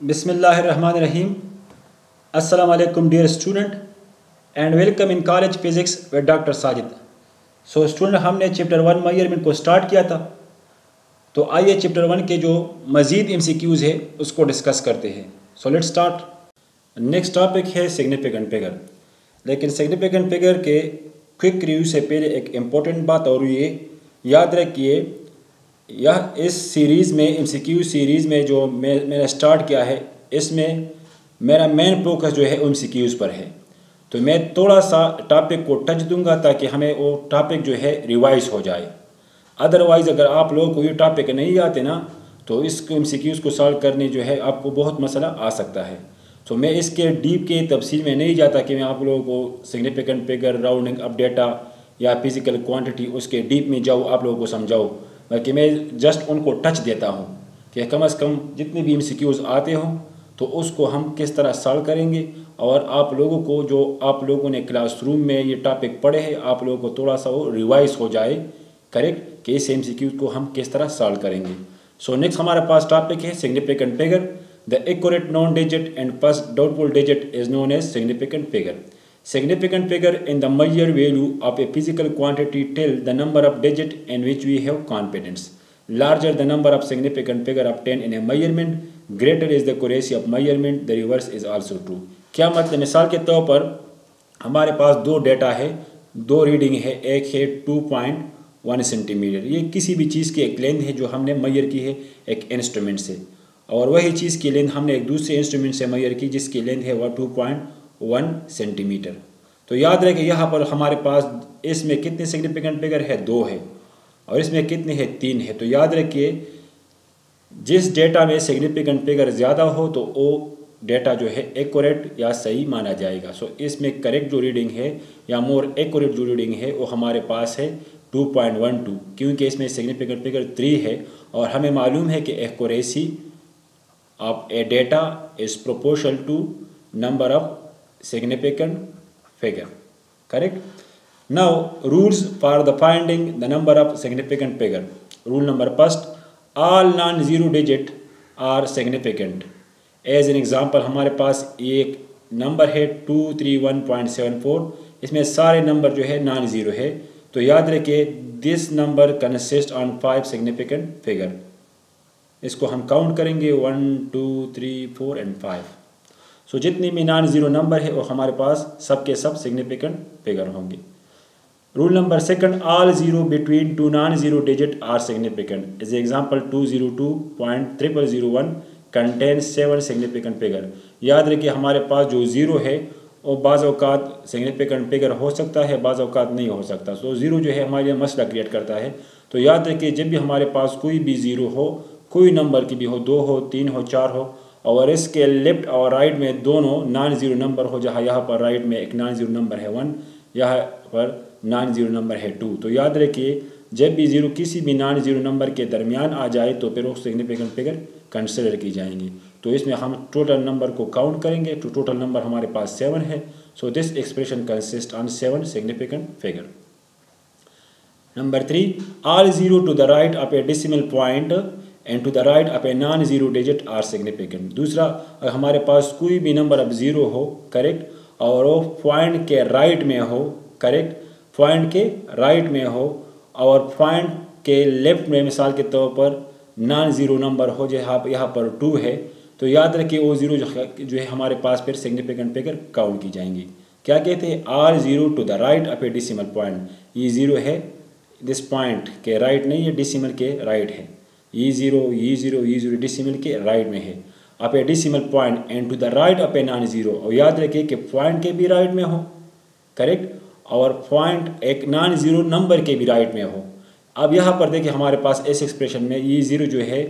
Bismillahirrahmanirrahim. Assalamu alaikum dear student and welcome in college physics with Dr. Sajid. So student हमने chapter 1 measurement को start किया था, तो आइए चैप्टर 1 के जो मज़ीद MCQs है उसको डिस्कस करते हैं. So let's start. Next topic है सिग्निफिकेंट फिगर. लेकिन सिग्निफिकेंट फिगर के क्विक रिव्यू से पहले एक इम्पोर्टेंट बात और ये याद रखिए, यह इस सीरीज़ में MCQ सीरीज़ में जो मैंने स्टार्ट किया है, इसमें मेरा मेन फोकस जो है MCQs पर है. तो मैं थोड़ा सा टॉपिक को टच दूंगा ताकि हमें वो टॉपिक जो है रिवाइज हो जाए. अदरवाइज़ अगर आप लोगों को ये टॉपिक नहीं आते ना, तो इस MCQs को सॉल्व करने जो है आपको बहुत मसला आ सकता है. तो मैं इसके डीप के तफसील में नहीं जाता कि मैं आप लोगों को significant figure, rounding up data या फिज़िकल क्वांटिटी उसके डीप में जाऊँ, आप लोगों को समझाऊँ, बल्कि मैं जस्ट उनको टच देता हूँ कि कम से कम जितने भी MCQs आते हों तो उसको हम किस तरह सॉल्व करेंगे, और आप लोगों को जो आप लोगों ने क्लासरूम में ये टॉपिक पढ़े हैं आप लोगों को थोड़ा सा वो रिवाइज हो जाए, करेक्ट, कि इस MCQs को हम किस तरह सॉल्व करेंगे. सो नेक्स्ट हमारे पास टॉपिक है significant figure. The accurate non digit and first doubtful digit is known as significant figure. Significant figure in the measured value of a physical quantity tell the number of digits in which we have confidence. Larger the number of significant figure obtained in a measurement, greater is the accuracy of measurement. The reverse is also true. क्या मतलब, मिसाल के तौर पर हमारे पास दो data है, दो रीडिंग है, एक है 2.1 सेंटीमीटर. ये किसी भी चीज़ की एक लेंथ है जो हमने मेजर की है एक इंस्ट्रूमेंट से, और वही चीज़ की लेंथ हमने एक दूसरे इंस्ट्रूमेंट से मेजर की जिसकी लेंथ है वह 2.1 सेंटीमीटर. तो याद रहे कि यहाँ पर हमारे पास इसमें कितने सिग्निफिकेंट फिगर है, 2 है, और इसमें कितने हैं, 3 है. तो याद रखिए जिस डेटा में सिग्निफिकेंट फिगर ज़्यादा हो तो वो डेटा जो है एक्यूरेट या सही माना जाएगा. सो इसमें करेक्ट जो रीडिंग है या मोर एक्यूरेट जो रीडिंग है वो हमारे पास है 2.12, क्योंकि इसमें सिग्निफिकेंट फिगर 3 है, और हमें मालूम है कि accuracy of a data is proportional to number of significant figure, correct. Now rules for the finding the number of significant figure. Rule number first, all non-zero digit are significant. As an example हमारे पास एक number है 231.74, इसमें सारे number जो है non zero है. तो याद रखिए this number consist on 5 significant figure. इसको हम काउंट करेंगे 1 2 3 4 एंड 5. सो जितनी भी नॉन ज़ीरो नंबर है वो हमारे पास सबके सब सिग्निफिकेंट फिगर होंगे. Rule number second, all zero between two non zero digit are significant. As example 202.0001 contains 7 significant figure. याद रखिए हमारे पास जो ज़ीरो है वो बाज़ औक़ात सिग्निफिकेंट फिगर हो सकता है, बाज़ औक़ात नहीं हो सकता. सो ज़ीरो जो है हमारे लिए मसला क्रिएट करता है. तो याद रखिए जब भी हमारे पास कोई भी ज़ीरो हो, कोई नंबर की भी हो, 2 हो, 3 हो, 4 हो, और इसके लेफ्ट और राइट में दोनों नॉन ज़ीरो नंबर हो, जहाँ यहाँ पर राइट में एक नॉन ज़ीरो नंबर है 1, यहाँ पर नॉन ज़ीरो नंबर है 2. तो याद रखिए जब भी ज़ीरो किसी भी नॉन ज़ीरो नंबर के दरमियान आ जाए तो फिर वो सिग्निफिकेंट फिगर कंसिडर की जाएंगी. तो इसमें हम टोटल नंबर को काउंट करेंगे तो टोटल नंबर हमारे पास 7 है. So this expression consist on 7 significant figure. Number 3, all zero to the right of a decimal point and to the right of a non zero digit are significant. दूसरा, अगर हमारे पास कोई भी नंबर अब zero हो, करेक्ट, और वो point के राइट में हो, करेक्ट, पॉइंट के राइट में हो, और पॉइंट के लेफ्ट में मिसाल के तौर पर नॉन ज़ीरो नंबर हो, जहाँ यहाँ पर 2 है, तो याद रखिए वो ज़ीरो जो है हमारे पास फिर सिग्निफिकेंट फिगर काउंट की जाएंगी. क्या कहते हैं, are zero to the right of a decimal point. ये ज़ीरो है दिस पॉइंट के राइट नहीं, ये डेसिमल के राइट है. ये ज़ीरो डेसिमल के राइट में है of a decimal point and to the right of a non zero. और याद रखिए कि पॉइंट के भी राइट में हो, करेक्ट, और पॉइंट एक नॉन ज़ीरो नंबर के भी राइट में हो. अब यहाँ पर देखिए हमारे पास इस एक्सप्रेशन में ये ज़ीरो जो है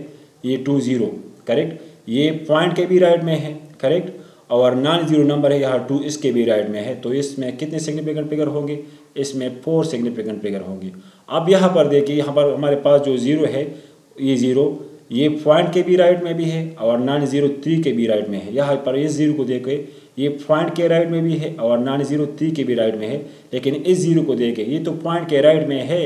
ये 20, करेक्ट, ये पॉइंट के भी राइट में है, करेक्ट, और नॉन ज़ीरो नंबर है यहाँ 2 इसके भी राइट में है. तो इसमें कितने सिग्निफिकेंट फिगर होंगे, इसमें 4 सिग्निफिकेंट फिगर होंगे. अब यहाँ पर देखिए यहाँ पर हमारे पास जो ज़ीरो है ये ज़ीरो ये पॉइंट के भी राइट में भी है और नॉन ज़ीरो 3 के भी राइट में है. यहाँ पर इस ज़ीरो को देखे ये पॉइंट के राइट में भी है और नॉन ज़ीरो 3 के भी राइट में है. लेकिन इस ज़ीरो को देखे ये तो पॉइंट के राइट में है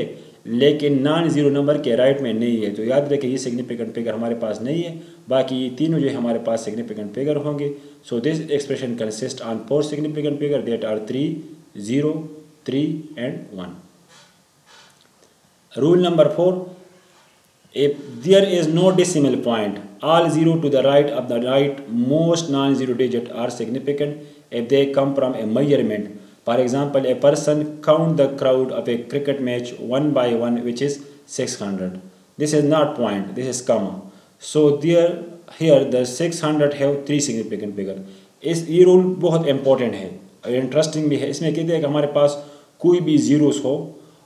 लेकिन नॉन ज़ीरो नंबर के राइट में नहीं है. तो याद रखें ये सिग्निफिकेंट फिगर हमारे पास नहीं है बाकी ये तीनों जो है हमारे पास सिग्निफिकेंट फिगर होंगे। So this expression consist on 4 significant figure that are 3, 0, 3 and 1. Rule number 4, if there is no decimal point, all 0 to the right of the rightmost non-zero digit are significant if they come from a measurement. For example, a person count the crowd of a cricket match one by one, which is 600. This is not point, this is comma. So here the 600 have 3 significant figure. ये rule बहुत important है और interesting भी है। इसमें कहते हैं कि हमारे पास कोई भी ज़ीरोस हो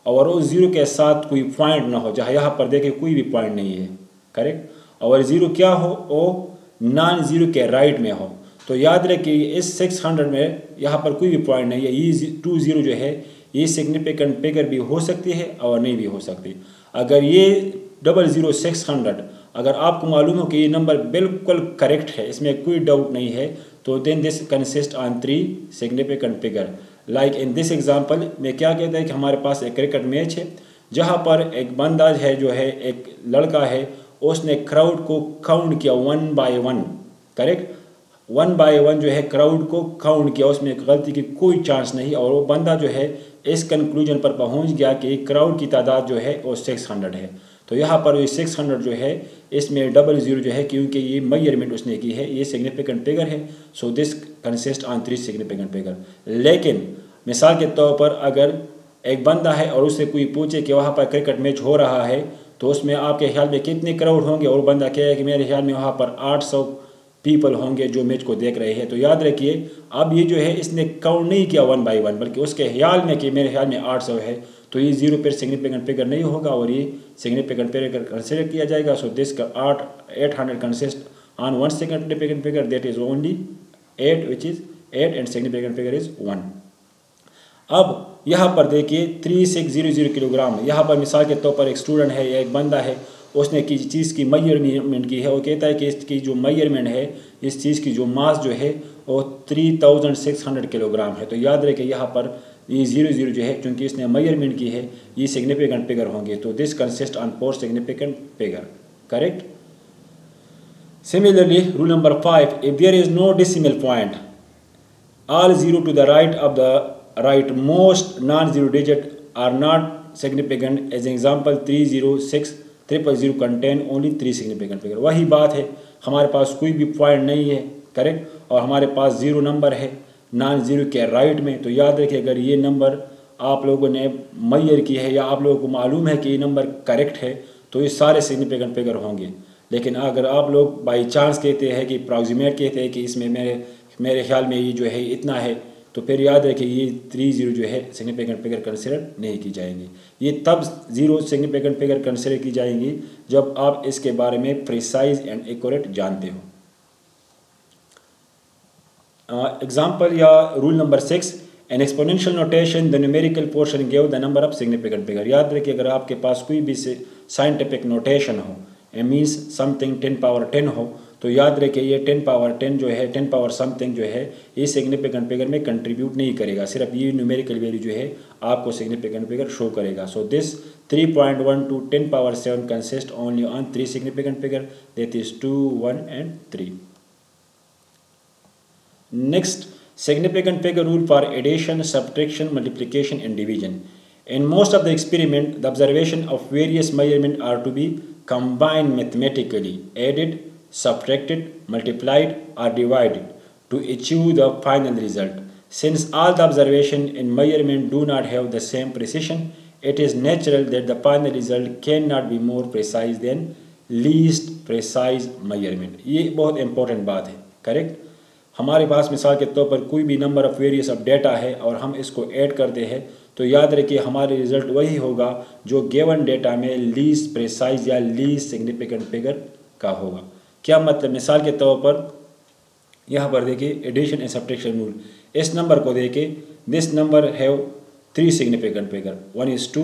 और वो ज़ीरो के साथ कोई पॉइंट ना हो, जहाँ यहाँ पर देखें कोई भी पॉइंट नहीं है, करेक्ट। और ज़ीरो क्या हो, वो नॉन ज़ीरो के राइट में हो। तो याद रखिए इस 600 में यहाँ पर कोई भी पॉइंट नहीं है। ये 20 जो है ये सिग्निफिकेंट फिगर भी हो सकती है और नहीं भी हो सकती। अगर ये 00600 अगर आपको मालूम हो कि ये नंबर बिल्कुल करेक्ट है, इसमें कोई डाउट नहीं है, तो then this consist on 3 significant figure. Like in this example में क्या कहता है कि हमारे पास एक क्रिकेट मैच है जहाँ पर एक बंदा है जो है एक लड़का है, उसने क्राउड को काउंट किया 1 by 1, करेक्ट। 1 by 1 जो है क्राउड को काउंट किया, उसमें गलती की कोई चांस नहीं। और वो बंदा जो है इस कंक्लूजन पर पहुंच गया कि क्राउड की तादाद जो है वो 600 है। तो यहाँ पर ये 600 जो है इसमें 00 जो है क्योंकि ये मेजरमेंट उसने की है, ये सिग्निफिकेंट फिगर है। So this consist on 3 significant figure. लेकिन मिसाल के तौर पर अगर एक बंदा है और उससे कोई पूछे कि वहाँ पर क्रिकेट मैच हो रहा है तो उसमें आपके ख्याल में कितने क्राउड होंगे, और बंदा कहे कि मेरे ख्याल में वहाँ पर 800 पीपल होंगे जो मैच को देख रहे हैं, तो याद रखिए अब ये जो है इसने काउंट नहीं किया 1 by 1, बल्कि उसके ख्याल में कि मेरे ख्याल में 800 है, तो ये 0 पर सिग्निफिकेंट फिगर नहीं होगा और ये सिग्निफिकेंट फिगर कंसिडर किया जाएगा। So this 800 consist on 1 significant figure that is only 8, which is 8 and significant figure is 1। अब यहाँ पर देखिए 3600 किलोग्राम, यहाँ पर मिसाल के तौर पर एक स्टूडेंट है या एक बंदा है, उसने किसी चीज़ की मेजरमेंट की है, वो कहता है कि इसकी जो मेजरमेंट है, इस चीज़ की जो मास जो है वो 3600 किलोग्राम है। तो याद रखें यहाँ पर ये 00 जो है क्योंकि इसने मेजरमेंट की है, ये सिग्निफिकेंट फिगर होंगे। तो this consist on 4 significant figure, correct. Similarly rule number 5, if there is no decimal point, all 0 to the right of the rightmost non-zero digit are not significant. As an example, 306,000 contain only 3 significant figure. वही बात है, हमारे पास कोई भी point नहीं है, correct, और हमारे पास 0 नंबर है नॉन ज़ीरो के राइट में। तो याद रखिए अगर ये नंबर आप लोगों ने मेजर की है या आप लोगों को मालूम है कि ये नंबर करेक्ट है तो ये सारे सिग्निफिकेंट फिगर होंगे। लेकिन अगर आप लोग बाई चांस कहते हैं कि अप्रॉक्सीमेट कहते हैं कि इसमें मेरे ख्याल में ये जो है इतना है, तो फिर याद रखिए ये 30 जो है सिग्निफिकेंट फिगर कंसिडर नहीं की जाएंगी। ये तब 0 सिग्निफिकेंट फिगर कंसिडर की जाएंगी जब आप इसके बारे में प्रिसाइज एंड एक्यूरेट जानते हो। एग्जाम्पल या rule number 6, N exponential notation the numerical portion give the number of significant figure. याद रखिए अगर आपके पास कोई भी साइंटिफिक नोटेशन हो, ए मीन्स समथिंग 10 पावर 10 हो, तो याद रखिए ये 10 पावर 10 जो है 10 पावर समथिंग जो है ये सिग्निफिकेंट फिगर में कंट्रीब्यूट नहीं करेगा, सिर्फ ये न्यूमेरिकल वैल्यू जो है आपको सिग्निफिकेंट फिगर शो करेगा। So this 3.1 to 10 power 7 consist only on 3 significant figure, that is 2, 1 and 3. Next, significant figure rule for addition, subtraction, multiplication and division. In most of the experiment, the observation of various measurements are to be combined mathematically, added, subtracted, multiplied or divided to achieve the final result. Since all the observations in measurement do not have the same precision, it is natural that the final result cannot be more precise than least precise measurement. ये बहुत important बात है, correct. हमारे पास मिसाल के तौर पर कोई भी number of various of data है और हम इसको ऐड करते हैं, तो याद रखिए हमारे रिजल्ट वही होगा जो गिवन डेटा में लीस्ट प्रिसाइज या लीस्ट सिग्निफिकेंट फिगर का होगा। क्या मतलब, मिसाल के तौर पर यहाँ पर देखिए एडिशन एंड सब्ट्रैक्शन रूल, इस नंबर को देखिए, this number have 3 significant figure, 1 is 2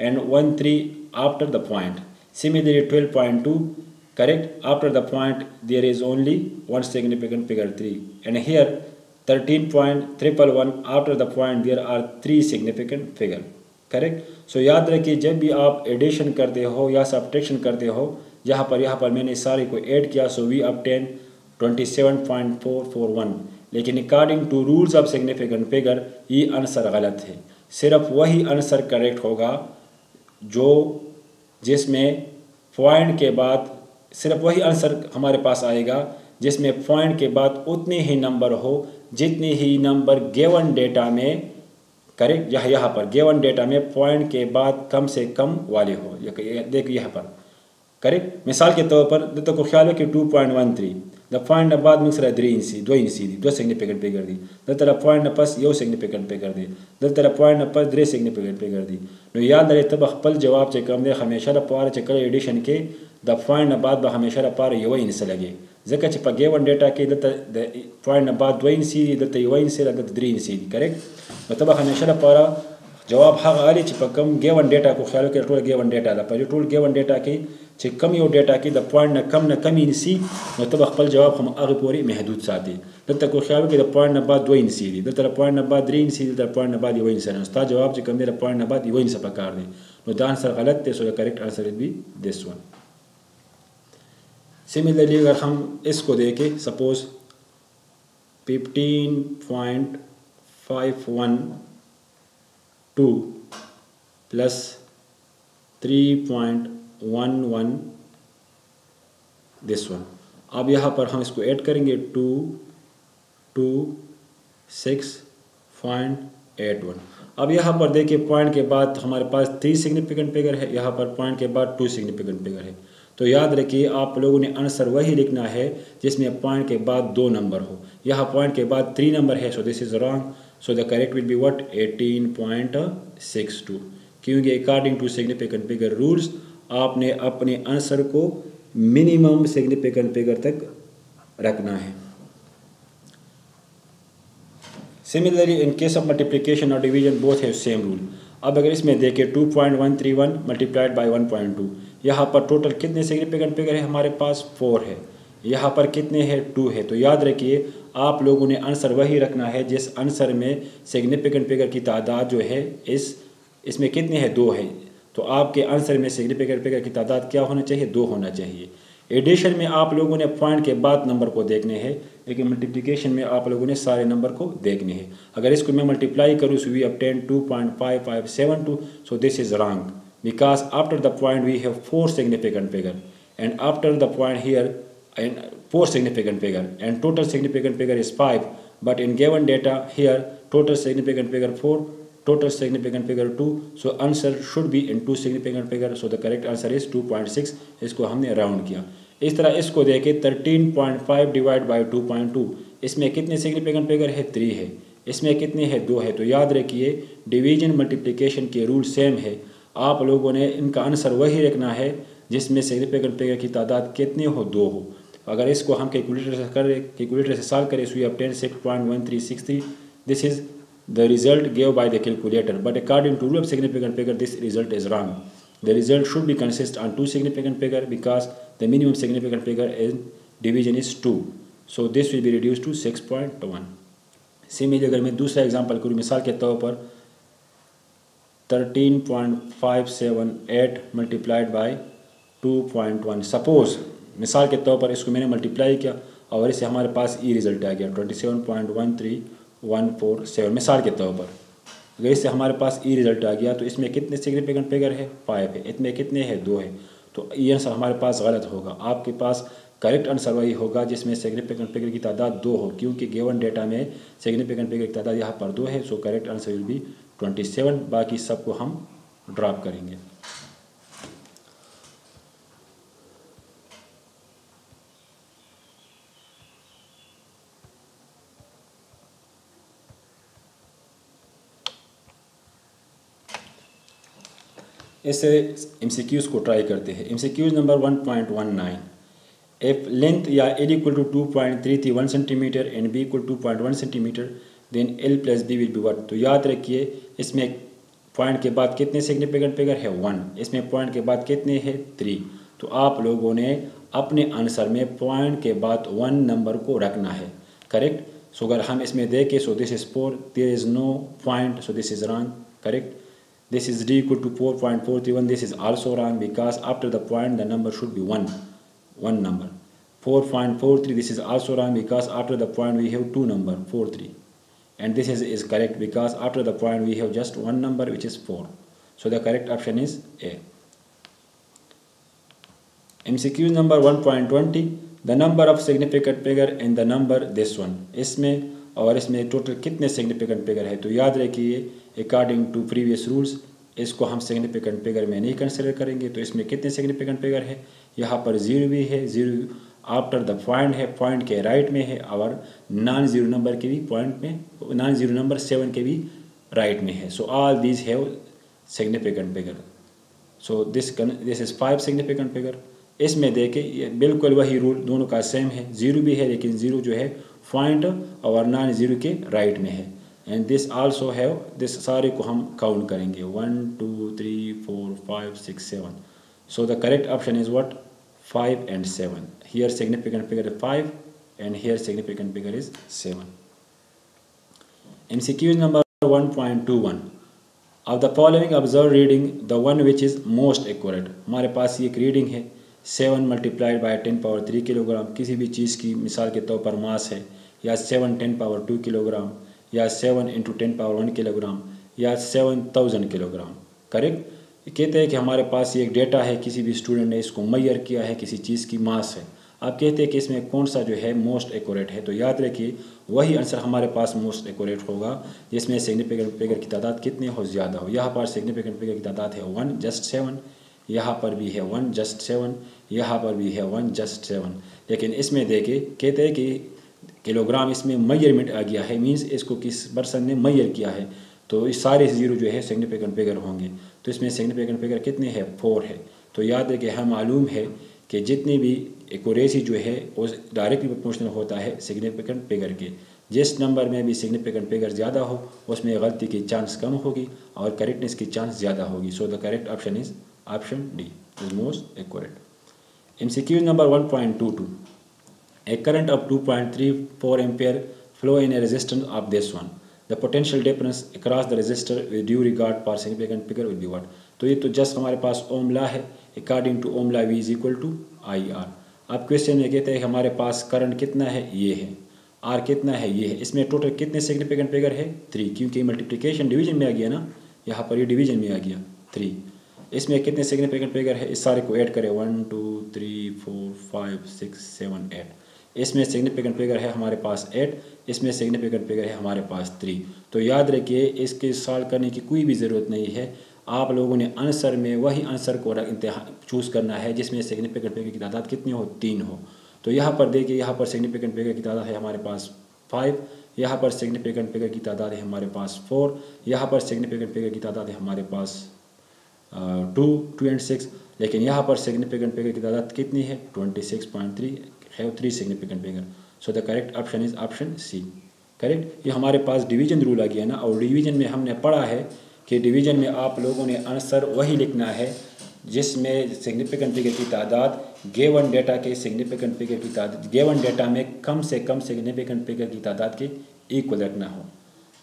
and 1 3 after the point. Similarly 12.2, correct, after the point there is only 1 significant figure 3, and here 13.111 after the point there are 3 significant figure, correct. So याद रखिए जब भी आप addition करते हो या subtraction करते हो यहाँ पर मैंने सारे को ऐड किया, सो वी obtain 27.441। लेकिन according to rules of significant figure ये आंसर गलत है। सिर्फ वही आंसर करेक्ट होगा जो जिसमें पॉइंट के बाद, सिर्फ वही आंसर हमारे पास आएगा जिसमें पॉइंट के बाद उतने ही नंबर हो जितने ही नंबर गिवन डेटा में, करेक्ट, यहाँ पर गिवन डेटा में पॉइंट के बाद कम से कम वाले हो। देखो यहाँ पर करेक्ट, मिसाल के तौर पर तो ख्याल है कि 2.13 द पॉइंट बाद मिक्सर 3 इंसी 2 इंसी दी 2 सिग्निफिकेंट फिगर दी दर पॉइंट पस यो सिग्निफिकेंट फिगर दी दर पॉइंट पस 3 सिग्निफिकेंट फिगर दी नो याद रहे तब खपल जवाब चे कम दे हमेशा द पार चे कल एडिशन के द पॉइंट बाद ब हमेशा द पार यो इंस लगे जका चे गिवन डेटा के द पॉइंट बाद 2 इंसी दी यो इंसी द 3 इंसी करेक्ट मतलब हमेशा द पार जवाब हाँ आली चे कम गिवन डेटा को ख्याल के टोल गिवन डेटा द पर टोल गिवन डेटा के चे कम यो डेटा की द पॉइंट न कम इंसी मतलब खपल जवाब हम आगे पूरी महदूद साथी दत्ता को ख्याल के द पॉइंट बाद 2 इंसी दी दत्ता पॉइंट बाद 3 इंसी द पॉइंट बाद यो इंसी उस्ता जवाब चे कम दे द पॉइंट बाद यो इंसी पकार दे नो द आंसर गलत है, so the correct answer will be this one. Similarly अगर हम इसको देखें सपोज 15.512 प्लस 3.11 दिस वन। अब यहाँ पर हम इसको ऐड करेंगे 226.81। अब यहाँ पर देखिए पॉइंट के बाद हमारे पास 3 सिग्निफिकेंट फिगर है, यहाँ पर पॉइंट के बाद 2 सिग्निफिकेंट फिगर है। तो याद रखिए आप लोगों ने आंसर वही लिखना है जिसमें पॉइंट के बाद 2 नंबर हो। यहाँ पॉइंट के बाद 3 नंबर है, so this is wrong, so the correct will be what 18.62, क्योंकि according to significant figure rules आपने अपने आंसर को मिनिमम सिग्निफिकेंट फिगर तक रखना है। Similarly in case of multiplication और division both have same rule. अब अगर इसमें देखें 2.131 मल्टीप्लाइड बाई 1.2, यहाँ पर टोटल कितने सिग्निफिकेंट फिगर है हमारे पास 4 है, यहाँ पर कितने हैं 2 है। तो याद रखिए आप लोगों ने आंसर वही रखना है जिस आंसर में सिग्निफिकेंट फिगर की तादाद जो है इसमें कितने हैं 2 है। तो आपके आंसर में सिग्निफिकेंट फिगर की तादाद क्या होना चाहिए 2 होना चाहिए। एडिशन में आप लोगों ने पॉइंट के बाद नंबर को देखने हैं, लेकिन मल्टीप्लिकेशन में आप लोगों ने सारे नंबर को देखने हैं। अगर इसको मैं मल्टीप्लाई करूँ so we obtain 2.5572, so this is wrong because after the point we have 4 significant figure and after the point here and 4 significant figure and total significant figure is 5, but in given data here total significant figure 4, total significant figure 2, so answer should be in 2 significant figure, so the correct answer is 2.6। इसको हमने round किया। इस तरह इसको देखे 13.5 divide by 2.2, इसमें कितने significant figure है 3 है, इसमें कितने हैं 2 है। तो याद रखिए डिवीजन मल्टीप्लिकेशन के रूल सेम है, आप लोगों ने इनका आंसर वही रखना है जिसमें सिग्निफिकेंट फिगर की तादाद कितने हो 2 हो। अगर इसको हम कैलकुलेटर से सॉल्व करें so we obtain 6.1363, this is the result give by the calculator, but according to rule of significant figure this result is wrong. The result should be consist on 2 significant figure because the minimum significant figure in division is 2, so this will be reduce to 6.1। Similarly अगर मैं दूसरा example करूँ, मिसाल के तौर पर 13.578 multiplied by 2.1, suppose मिसाल के तौर पर इसको मैंने मल्टीप्लाई किया और इससे हमारे पास ई रिज़ल्ट आ गया 27.13147। मिसाल के तौर पर अगर इससे हमारे पास ई रिज़ल्ट आ गया तो इसमें कितने सिग्निफिकेंट फिगर है 5 है, इसमें कितने हैं 2 है। तो ये आंसर हमारे पास गलत होगा। आपके पास करेक्ट आंसर वही होगा जिसमें सिग्निफिकेंट फिगर की तादाद 2 हो, क्योंकि गिवन डेटा में सिग्निफिकेंट फिगर की तादाद यहाँ पर 2 है, so correct answer will be 27। बाकी सबको हम ड्रॉप करेंगे। ऐसे MCQs को ट्राई करते हैं। MCQs नंबर 1.19, इफ लेंथ या L equal to 2.331 centimetre and B equal 2.1 centimetre then L plus B will be what. तो याद रखिए इसमें पॉइंट के बाद कितने सिग्निफिकेंट फिगर है 1, इसमें पॉइंट के बाद कितने हैं 3। तो आप लोगों ने अपने आंसर में पॉइंट के बाद 1 नंबर को रखना है, करेक्ट। सो अगर हम इसमें देखें so this is 4, there is no point, so this is wrong, correct. This is d equal to 4.431. This is also wrong because after the point the number should be one number. 4.43, this is also wrong because after the point we have two number 43. And this is correct because after the point we have just one number which is 4. So the correct option is A. MCQ number 1.20. The number of significant figure in the number this one. इसमें और इसमें total कितने significant figure है, तो याद रखिए according to previous rules इसको हम सिग्निफिकेंट फिगर में नहीं कंसिडर करेंगे। तो इसमें कितने सिग्निफिकेंट फिगर है, यहाँ पर 0 भी है, 0 आफ्टर द पॉइंट है, पॉइंट के राइट में है, और नॉन जीरो नंबर के भी पॉइंट में, नॉन जीरो नंबर 7 के भी राइट में है। So all these have significant figure. So this is 5 significant figure. इसमें देखें ये बिल्कुल वही रूल दोनों का सेम है, 0 भी है लेकिन 0 जो है पॉइंट और नॉन जीरो के राइट में है। And this also have, this सारे को हम काउंट करेंगे 1 2 3 4 5 6 7। So the correct option is what 5 and 7। Here significant figure is 5 and here significant figure is 7। MCQ number 1.21। Of the following observe reading the one which is most accurate. हमारे पास ये एक reading है 7 multiplied by 10 power 3 kilogram. किसी भी चीज़ की मिसाल के तौर पर मास है, या 7 10 पावर 2 किलोग्राम, या 7 इंटू 10 पावर 1 किलोग्राम, या 7000 किलोग्राम। करेक्ट। कहते हैं कि हमारे पास ये एक डेटा है, किसी भी स्टूडेंट ने इसको मैयर किया है, किसी चीज़ की मास है। आप कहते हैं कि इसमें कौन सा जो है मोस्ट एक्यूरेट है, तो याद रखिए वही आंसर हमारे पास मोस्ट एक्यूरेट होगा जिसमें सिग्निफिकेंट फिगर की तादाद कितनी हो, ज़्यादा हो। यहाँ पर सिग्निफिकेंट फिगर की तादाद है 1 जस्ट 7, यहाँ पर भी है 1 जस्ट 7, यहाँ पर भी है 1 जस्ट 7। लेकिन इसमें देखिए कहते हैं कि किलोग्राम इसमें मैयरमेंट आ गया है, मींस इसको किस पर्सन ने मैयर किया है, तो इस सारे जीरो जो है सिग्निफिकेंट फिगर होंगे। तो इसमें सिग्निफिकेंट फिगर कितने हैं, 4 है। तो याद है कि हमें मालूम है कि जितनी भी एक्यूरेसी जो है वो डायरेक्टली प्रोपोर्शनल होता है सिग्निफिकेंट फिगर के। जिस नंबर में भी सिग्निफिकेंट फिगर ज़्यादा हो उसमें गलती की चांस कम होगी और करेक्टनेस की चांस ज़्यादा होगी। सो the correct option is option D is most accurate. MCQ number 1.22। A current of 2.34 ampere flow in a resistance of this one. The potential difference across the resistor with due regard for significant figure will be what? तो ये तो just हमारे पास Ohm law है, according to Ohm law V is equal to IR। अब question में कहते हैं हमारे पास करंट कितना है, ये है, R कितना है, ये है। इसमें टोटल कितने सिग्निफिकेंट फिगर है, 3, क्योंकि मल्टीप्लिकेशन डिवीजन में आ गया ना, यहाँ पर ये डिवीजन में आ गया 3। इसमें कितने सिग्निफिकेंट फिगर है, इस सारे को ऐड करें 1 2 3 4 5 6 7 8। इसमें सिग्निफिकेंट फिगर है हमारे पास 8, इसमें सिग्निफिकेंट फिगर है हमारे पास 3। तो याद रखिए इसके सॉल्व करने की कोई भी ज़रूरत नहीं है, आप लोगों ने आंसर में वही आंसर को चूज़ करना है जिसमें सिग्निफिकेंट फिगर की तादाद कितनी हो, 3 हो। तो यहाँ पर देखिए, यहाँ पर सिग्निफिकेंट फिगर की तादाद है हमारे पास 5, यहाँ पर सिग्निफिकेंट फिगर की तादाद है हमारे पास 4, यहाँ पर सिग्निफिकेंट फिगर की तादाद है हमारे पास 2 and 6। लेकिन यहाँ पर सिग्निफिकेंट फिगर की तादाद कितनी है, 26.3 है, 3 significant figure. So the correct option is option C. Correct. ये हमारे पास डिवीजन रूल आ गया ना, और डिवीजन में हमने पढ़ा है कि डिवीजन में आप लोगों ने आंसर वही लिखना है जिसमें सिग्निफिकेंट फिगर की तादाद गिवन डेटा के सिग्निफिकेंट फिगर की तादाद, गिवन डेटा में कम से कम सिग्निफिकेंट फिगर की तादाद के इक्वल रखना हो।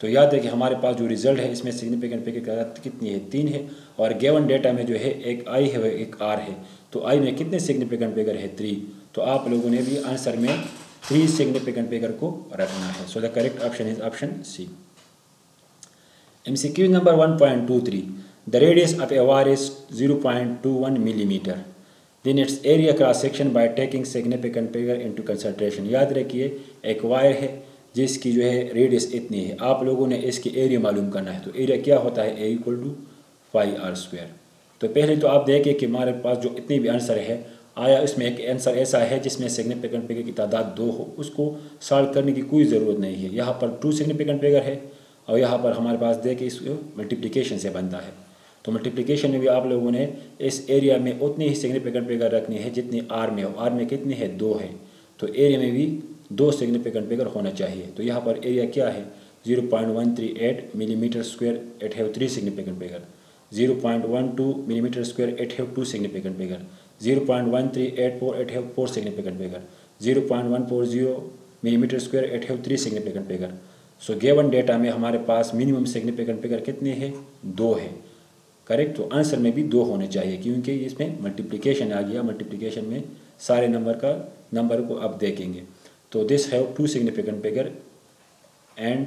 तो याद है कि हमारे पास जो रिजल्ट है इसमें सिग्निफिकेंट फिगर की तादाद कितनी है, 3 है, और गिवन डेटा में जो है एक I है एक R है। तो I में कितने सिग्निफिकेंट फिगर है, 3। तो आप लोगों ने भी आंसर में 3 सिग्निफिकेंट फिगर को रखना है। So the correct option is option C. MCQ number 1.23। The radius of a wire is 0.21 millimetre, then its area cross section by taking significant figure into consideration. याद रखिए एक वायर है जिसकी जो है रेडियस इतनी है, आप लोगों ने इसकी एरिया मालूम करना है। तो एरिया क्या होता है, A इक्वल टू 5R²। तो पहले तो आप देखें कि हमारे पास जो इतनी भी आंसर है आया, इसमें एक आंसर ऐसा है जिसमें सिग्निफिकेंट फिगर की तादाद 2 हो, उसको सॉल्व करने की कोई ज़रूरत नहीं है। यहाँ पर 2 सिग्निफिकेंट फिगर है और यहाँ पर हमारे पास देखें इसको मल्टीप्लिकेशन से बनता है। तो मल्टीप्लिकेशन में भी आप लोगों ने इस एरिया में उतनी ही सिग्निफिकेंट फिगर रखनी है जितनी R में हो। R में कितनी है, 2 है, तो एरिया में भी 2 सिग्निफिकेंट फिगर होना चाहिए। तो यहाँ पर एरिया क्या है, 0.138 millimetre square, it have 3 significant figure. 0.12 millimetre square, it have 2 significant figure. 0.1384, it have 4 significant figure. 0.140 millimetre square, it have 3 significant figure. So given data में हमारे पास मिनिमम सिग्निफिकेंट फिगर कितने हैं, 2 है। करेक्ट। तो आंसर में भी 2 होने चाहिए क्योंकि इसमें मल्टीप्लिकेशन आ गया, मल्टीप्लिकेशन में सारे नंबर को अब देखेंगे। तो this have 2 significant figure and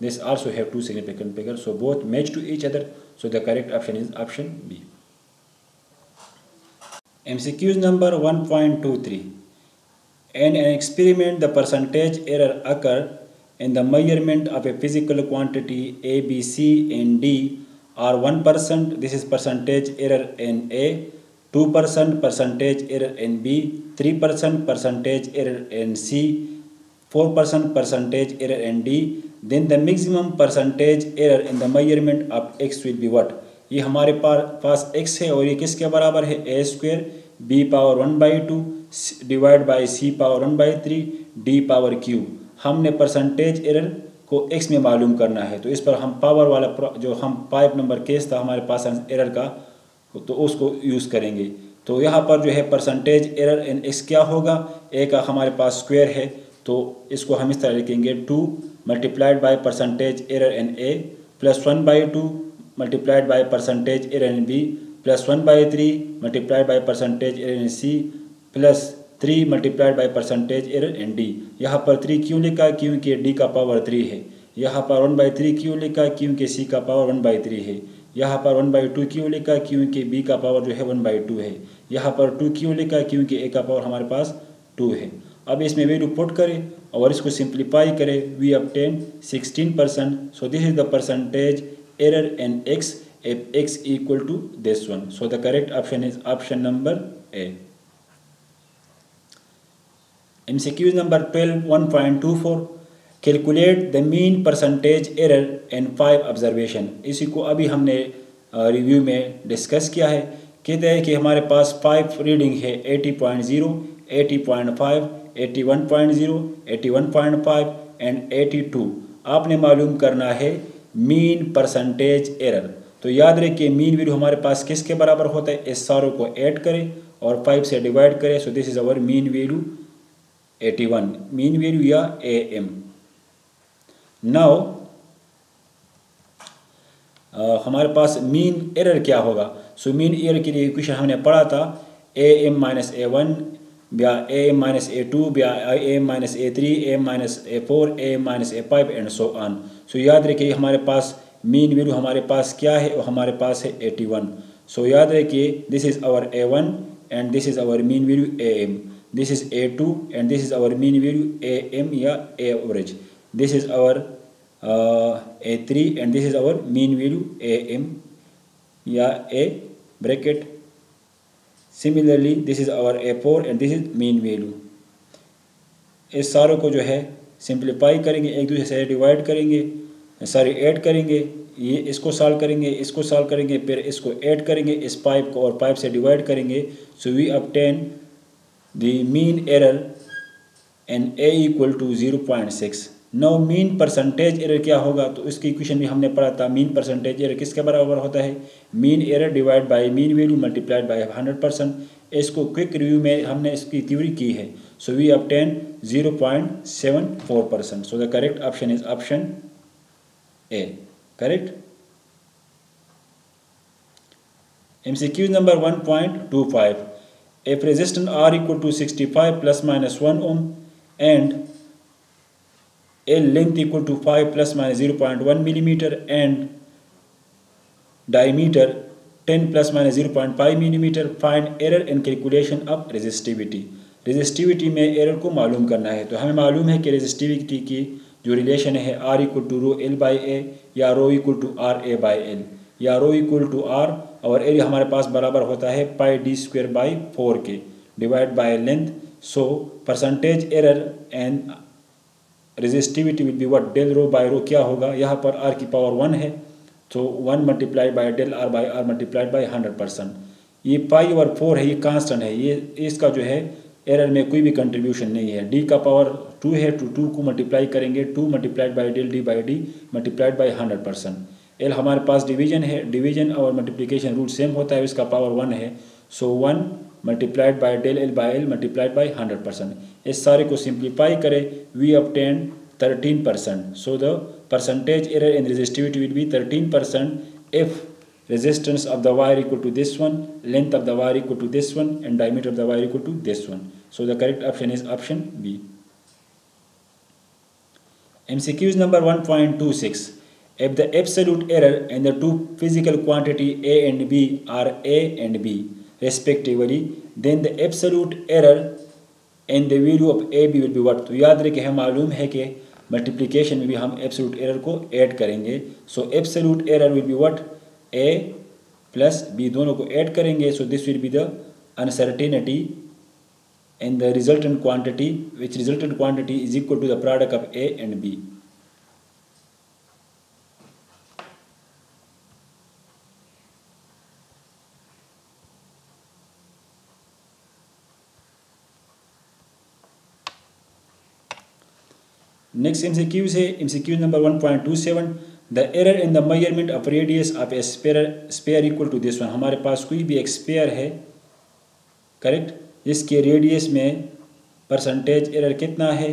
this also have 2 significant figure, so both match to each other, so the correct option is option B. MCQs number 1.23. In an experiment, the percentage error occurred in the measurement of a physical quantity A, B, C, and D are 1%. This is percentage error in A, 2% percentage error in B, 3% percentage error in C, 4% percentage error in D. Then the maximum percentage error in the measurement of X will be what? ये हमारे पास x है और ये किसके बराबर है, a square b power 1/2 divide by c power 1/3 d power cube. हमने percentage error को x में मालूम करना है, तो इस पर हम पावर वाला जो हम 5 नंबर केस था हमारे पास एरर का, तो उसको यूज़ करेंगे। तो यहाँ पर जो है परसेंटेज एरर इन x क्या होगा, a का हमारे पास स्क्वायर है, तो इसको हम इस तरह लिखेंगे 2 multiplied by percentage error in a plus 1/2 multiplied by percentage error in B plus 1/3 multiplied by percentage error in C plus 3 multiplied by percentage error in D। यहाँ पर 3 क्यों लिखा, क्योंकि D का पावर 3 है। यहाँ पर 1/3 क्यों लिखा, क्योंकि C का पावर 1/3 है। यहाँ पर 1/2 क्यों लिखा, क्योंकि B का पावर जो है 1/2 है। यहाँ पर 2 क्यों लिखा, क्योंकि A का पावर हमारे पास 2 है। अब इसमें वैल्यू पुट करें और इसको सिंप्लीफाई करें, we obtain 16%। So this is the percentage error in x if x equal to this one, so the correct option is option number A। MCQ number 12 1.24 calculate the mean percentage error in 5 observation। इसी को अभी हमने review में discuss किया है। कहते हैं कि हमारे पास 5 रीडिंग है 80.0, 80.5, 81.0, 81.5 एंड 82। आपने मालूम करना है मीन परसेंटेज एरर। तो याद रखिए मीन वैल्यू हमारे पास किसके बराबर होता है, इस सारों को ऐड करें और 5 से डिवाइड करें। सो this is our mean value 81, mean value या AM। नाउ हमारे पास मीन एरर क्या होगा। सो मीन एरर के लिए इक्वेशन हमने पढ़ा था AM माइनस A1 या AM माइनस A2 या AM minus A3, AM minus A4, AM minus A5 and so on. So याद रखिए हमारे पास मीन वैल्यू हमारे पास क्या है, और हमारे पास है 81। सो याद रखिए this is our A1 and this is our mean value AM, this is A2 and this is our mean value AM या average, this is our A3 and this is our mean value AM या A bracket. Similarly this is our A4 and this is mean value. इस सारों को जो है simplify करेंगे, एक दूसरे से डिवाइड करेंगे, सॉरी ऐड करेंगे, ये इसको सॉल्व करेंगे, इसको सॉल्व करेंगे, फिर इसको ऐड करेंगे इस पाइप को और पाइप से डिवाइड करेंगे। So we obtain the mean error and A equal to 0.6। Now mean percentage error क्या होगा, तो इसकी इक्वेशन भी हमने पढ़ा था। मीन परसेंटेज एरर किसके बराबर होता है, mean error divide by mean value multiplied by 100%। इसको क्विक रिव्यू में हमने इसकी थ्योरी की है। So we obtain 0.74%। So the correct option is option A, correct. MCQ number 1.25 if resistance R equal to 65 plus minus 1 ohm and L length equal to 5 plus minus 0.1 millimeter and diameter 10 plus minus 0.5 millimeter, find error in calculation of resistivity। Resistivity में error को मालूम करना है। तो हमें मालूम है कि रेजिस्टिविटी की जो रिलेशन है R equal to rho L by A या rho equal to R A by L या रो इक्वल टू R और एरिया हमारे पास बराबर होता है पाई D स्क्वायर बाई 4 के divide by length. So percentage error and resistivity will be what, del rho by rho क्या होगा, यहाँ पर R की पावर 1 है, तो 1 multiply by del R by R multiplied by 100%। ये पाई और 4 है, ये कांस्टेंट है, ये इसका जो है एरर में कोई भी कंट्रीब्यूशन नहीं है। D का पावर 2 है, तो 2 को मल्टीप्लाई करेंगे 2 multiplied by del D by D multiplied by 100%। L हमारे पास डिवीजन है, डिवीजन और मल्टीप्लिकेशन रूल सेम होता है, इसका पावर 1 है। So 1 multiplied by del L by L multiplied by 100%। इस सारे को सिंप्लीफाई करें, we obtain 13%। So the percentage error in resistivity will be 13% if resistance of the wire equal to this one, length of the wire equal to this one, and diameter of the wire equal to this one. So the correct option is option B. MCQs number 1.26. If the absolute error in the two physical quantity A and B are A and B respectively, then the absolute error in the value of AB will be what? तो याद रखें हमें मालूम है कि multiplication में भी हम एब्सोल्यूट एरर को ऐड करेंगे. सो absolute error will be what? A plus B दोनों को ऐड करेंगे. सो this will be the uncertainty in the resultant quantity, which resultant quantity is equal to the product of A and B. Next MCQ है MCQ number 1.27. The error in the measurement of radius of a sphere equal to this one. हमारे पास कोई भी एक spare है, correct, जिसके radius में percentage error कितना है?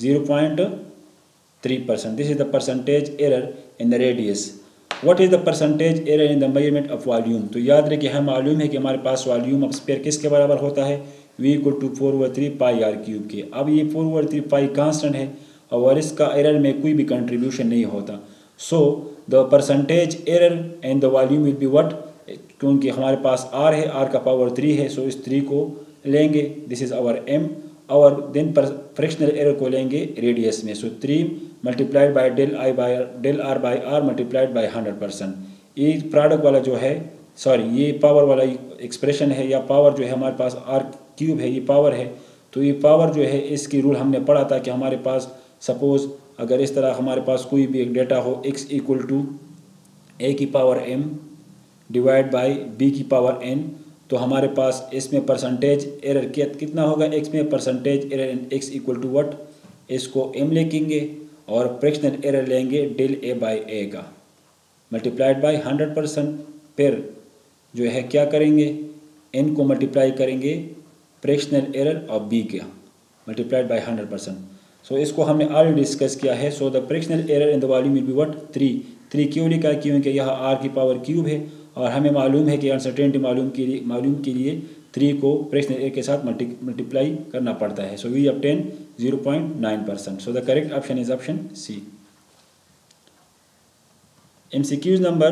0.3%. This is the percentage error in the radius. What is the percentage error in the measurement of volume? तो याद रखिए हमें मालूम है कि हमारे पास वॉल्यूम ऑफ स्पेयर किसके बराबर होता है? V = 4/3 पाई r क्यूब के. अब ये 4/3 पाई कांस्टेंट है और इसका एरर में कोई भी कंट्रीब्यूशन नहीं होता. So the percentage error in the volume will be what? क्योंकि हमारे पास r है, r का पावर 3 है, सो इस 3 को लेंगे, दिस इज आवर m, और देन फ्रैक्शनल एरर को लेंगे रेडियस में. So 3 multiplied by del r by r multiplied by 100%. ये प्रोडक्ट वाला जो है, सॉरी ये पावर वाला एक्सप्रेशन है, या पावर जो है हमारे पास r क्यूब है, ये पावर है. तो ये पावर जो है इसकी रूल हमने पढ़ा था कि हमारे पास सपोज अगर इस तरह हमारे पास कोई भी एक डेटा हो x इक्वल टू a की power m divide by b की पावर n, तो हमारे पास इसमें परसेंटेज एरर कितना होगा? x में percentage error in x equal to what? इसको m लिखेंगे और फ्रैक्शनल एरर लेंगे डेल a बाई a का मल्टीप्लाइड बाई 100%. फिर जो है क्या करेंगे? n को मल्टीप्लाई करेंगे फ्रैक्शनल एरर ऑफ b का मल्टीप्लाइड बाई 100%. सो इसको हमने ऑलरेडी डिस्कस किया है. So the fractional error in the volume will be what? 3 क्यों लिखा? क्योंकि यहाँ r की पावर क्यूब है और हमें मालूम है कि अनसर्टेनिटी मालूम के लिए 3 को फ्रैक्शनल एरर के साथ मल्टीप्लाई करना पड़ता है. So we obtain 0.9%. So the correct option is option C. MCQs number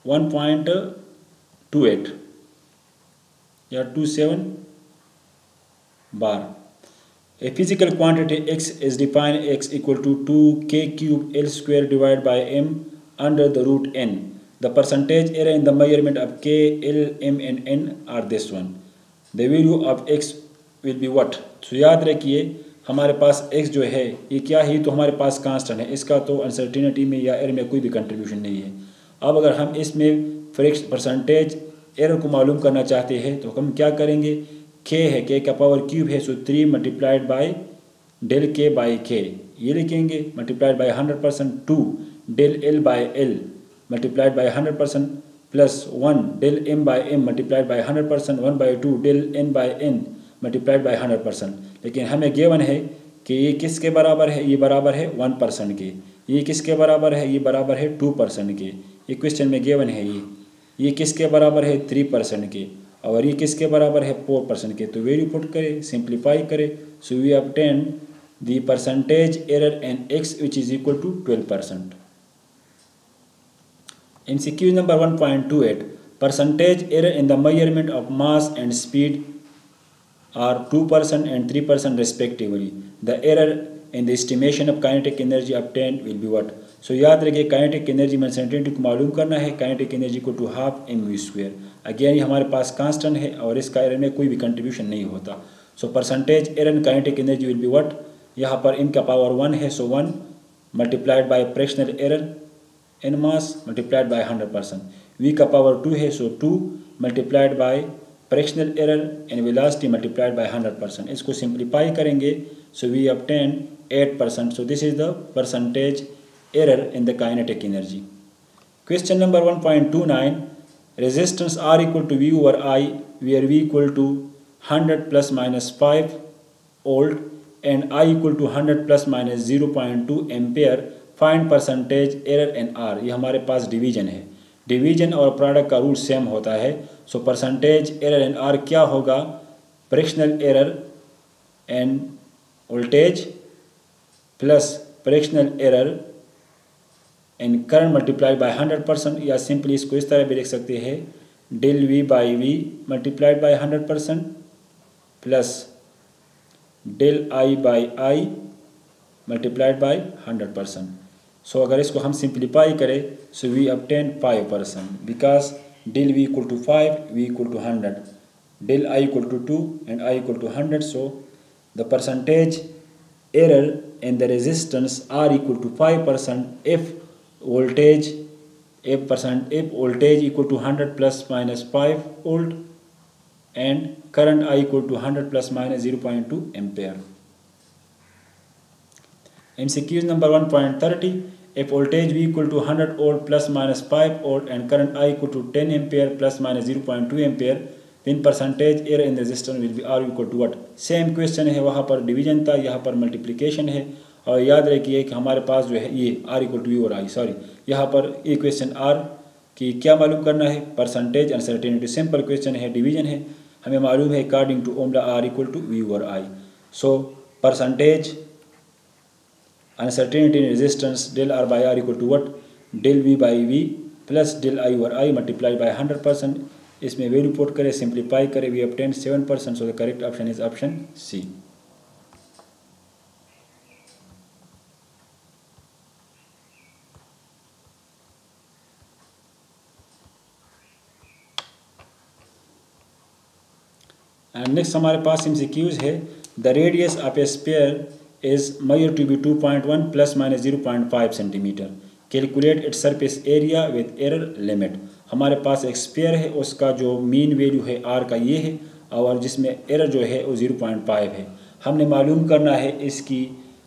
1.28 या 27 बार. A physical quantity x is defined x equal to 2k cube L square divided by m under the root n. The percentage error in the measurement of k, L, m and n are this one. The value of x will be what? So याद रखिए हमारे पास x जो है ये क्या है? तो हमारे पास कांस्टेंट है, इसका तो अनसर्टेनिटी में या एरर में कोई भी कंट्रीब्यूशन नहीं है. अब अगर हम इसमें परसेंटेज एरर को मालूम करना चाहते हैं तो हम क्या करेंगे? k है, k का पावर क्यूब है, so 3 multiplied by del k by k ये लिखेंगे multiplied by 100%. 2 del l by l multiplied by 100% plus 1 del m by m multiplied by 100%. 1/2 del n by n multiplied by 100%. लेकिन हमें given है कि ये किसके बराबर है? ये बराबर है 1% के. ये किसके बराबर है? ये बराबर है 2% के. ये क्वेश्चन में गिवन है. ये किसके बराबर है? 3% के. और ये किसके बराबर है? 4% के. तो वैल्यू पुट करें, सिंप्लीफाई करें. So we obtain the percentage error in x which is equal to 12%. MCQ number 1.28. Percentage error in the measurement of mass and speed are 2% and 3% respectively. The error in the estimation of kinetic energy obtained will be what? So याद रखिए kinetic energy में uncertainty को मालूम करना है. kinetic energy को 2/2 mv². Again ये हमारे पास कांस्टेंट है और इसका एरर में कोई भी कंट्रीब्यूशन नहीं होता. So percentage error in kinetic energy will be what? यहाँ पर इनका पावर 1 है, so 1 multiplied by fractional error in mass multiplied by 100%. v का पावर 2 है, so 2 multiplied by fractional error in velocity multiplied by 100%. इसको simplify करेंगे, so we obtain 8%. So this is the percentage error in the kinetic energy. Question number 1.29. Resistance R equal to V over I, where V equal to 100 plus minus 5 volt and I equal to 100 plus minus 0.2 ampere. Find percentage error in are, ये हमारे पास division है, division और product का rule same होता है। सो percentage error in are क्या होगा, fractional error in voltage plus fractional error in current multiplied by 100%, या सिंपली इसको इस तरह भी लिख सकते हैं, del V by V multiplied by 100% plus del I by I multiplied by 100%। So अगर इसको हम सिंप्लीफाई करें, so we obtain 5%, because del V equal to 5, V equal to 100, del I equal to 2 and I equal to 100। सो the percentage error in the resistance R equal to 5% if voltage equal to 100 plus minus 5 volt and current I equal to 100 plus minus 0.2 ampere. MCQ number 1.30, if voltage V equal to 100 volt plus minus 5 volt and current I equal to 10 ampere plus minus 0.2 ampere, then percentage error in resistance will be R equal to what? Same question है, वहाँ पर division था, यहाँ पर multiplication है। और याद रखिए कि हमारे पास जो है ये R इक्वल टू यू और आई, सॉरी यहाँ पर ये क्वेश्चन R की क्या मालूम करना है, परसेंटेज अनसर्टेनिटी, सिंपल क्वेश्चन है, डिवीजन है, हमें मालूम है according to ohm law R equal to U और I. So percentage uncertainty in resistance del R by R equal to what, del V by V plus del I और I multiply by 100%। इसमें value put करें, simplify करें, we obtain 7%। So the correct option is option C. And next हमारे पास MCQs है, the radius of a sphere is measured to be 2.1 plus minus 0.5 centimetre, calculate its surface area with error limit. हमारे पास एक sphere है, उसका जो mean value है R का ये है, और जिसमें एरर जो है वो 0.5 है। हमने मालूम करना है इसकी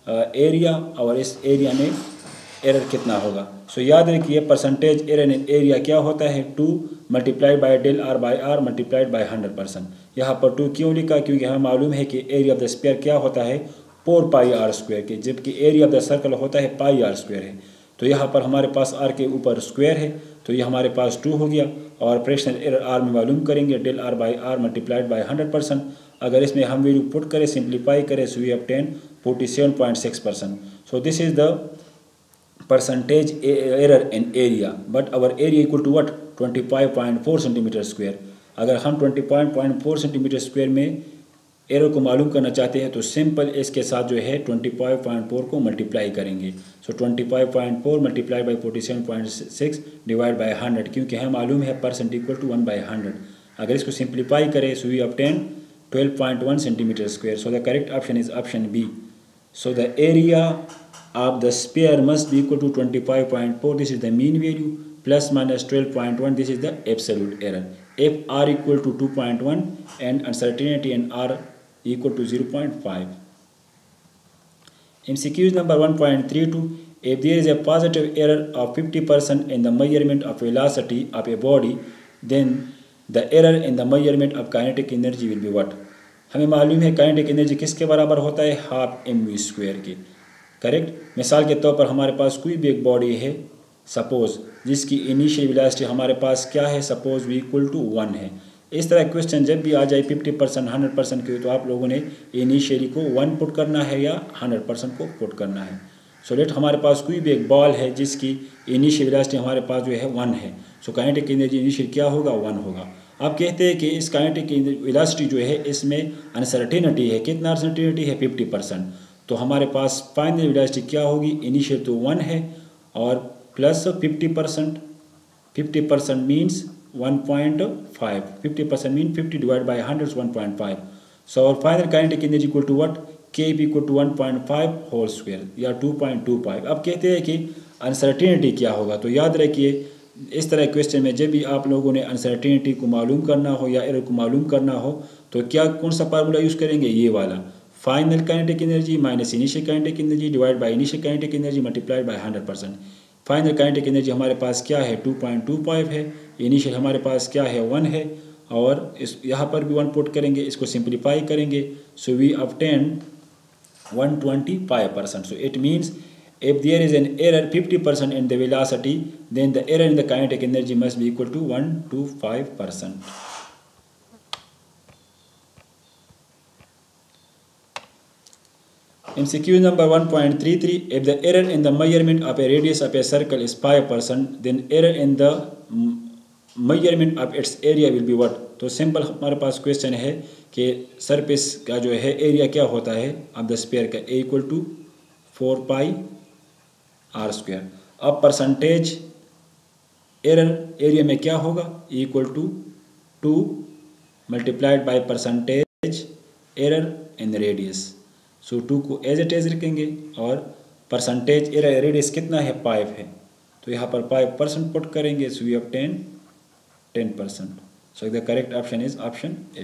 एरिया, और इस एरिया में एरर कितना होगा। सो याद रखिए परसेंटेज एरर इन एरिया क्या होता है, 2 multiplied by del R by R multiplied by 100%। यहाँ पर 2 क्यों लिखा, क्योंकि हमें मालूम है कि एरिया ऑफ द स्फीयर क्या होता है, 4 पाई R स्क्वायर के, जबकि एरिया ऑफ द सर्कल होता है पाई R स्क्वायर है। तो यहाँ पर हमारे पास R के ऊपर स्क्वायर है, तो ये हमारे पास 2 हो गया, और फ्रैक्शनल एरर R में मालूम करेंगे del R by R multiplied by 100%। अगर इसमें हम वैल्यू पुट करें, सिंप्लीफाई करें, so we obtain 47.6%। So this is the percentage error in area, but our area equal to what, 25.4 centimetre square. अगर हम 25.4 सेंटीमीटर स्क्वायर में एरर को मालूम करना चाहते हैं, तो सिंपल इसके साथ जो है 25.4 को मल्टीप्लाई करेंगे। सो 25.4 मल्टीप्लाई बाई 47.6 डिवाइड बाई 100, क्योंकि हमें मालूम है परसेंट इक्वल टू 1/100। अगर इसको सिंप्लीफाई करें, so we obtain 12.1 centimetre square. So the correct option is option B. So the area of the sphere must be equal to 25.4, this is the mean value, plus minus 12.1, this is the absolute error. If R equal to 2.1 and uncertainty in R equal to 0.5. MCQs number 1.32, if there is a positive error of 50% in the measurement of velocity of a body, then the error in the measurement of kinetic energy will be what? हमें मालूम है kinetic energy किसके बराबर होता है, half mv square के, correct. मिसाल के तौर पर हमारे पास कोई भी एक बॉडी है सपोज, जिसकी इनिशियल वेलोसिटी हमारे पास क्या है, सपोज v इक्वल टू 1 है। इस तरह क्वेश्चन जब भी आ जाए 50% 100% के, तो आप लोगों ने इनिशियली को 1 पुट करना है या 100% को पुट करना है। सो लेट हमारे पास कोई भी एक बॉल है जिसकी इनिशियल वेलोसिटी हमारे पास जो है 1 है। सो काइनेटिक एनर्जी इनिशियल क्या होगा, 1 होगा। आप कहते हैं कि इस काइनेटिक वेलोसिटी जो है इसमें अनसर्टेनिटी है, कितना अनसर्टेनिटी है, 50%। तो हमारे पास फाइनल वेलोसिटी क्या होगी, इनिशियल तो 1 है और plus 50%, 50% means 1.5, 50% mean 50 divide by 100 1.5। So और final kinetic energy equal to what, K equal to 1.5 whole square या 2.25। अब कहते हैं कि अनसर्टेनिटी क्या होगा, तो याद रखिए इस तरह क्वेश्चन में जब भी आप लोगों ने अनसर्टेनिटी को मालूम करना हो या एरर को मालूम करना हो, तो क्या कौन सा फार्मूला यूज़ करेंगे, ये वाला, final kinetic energy minus initial kinetic energy divide by initial kinetic energy multiplied by 100%। Final kinetic energy हमारे पास क्या है, 2.25 है, इनिशियल हमारे पास क्या है, 1 है, और इस यहाँ पर भी 1 पुट करेंगे, इसको सिंप्लीफाई करेंगे, so we obtain 125%। So it means If there is an error 50% in the velocity, then the error in the kinetic energy must be equal to 1 to 5%. MCQ number 1.33. If the error in the measurement of a radius of a circle is 5%, then error in the measurement of its area will be what? तो simple हमारे पास question है कि surface का जो है area क्या होता है ऑफ द स्फीयर का, A equal to 4 pi R square. अब परसेंटेज एरर एरिया में क्या होगा, equal to 2 multiplied by percentage error in radius. So 2 को एज इट इज रखेंगे और परसेंटेज एरर रेडियस कितना है 5 है, तो यहाँ पर 5% पुट करेंगे. So we obtain 10%. So the correct option is option A.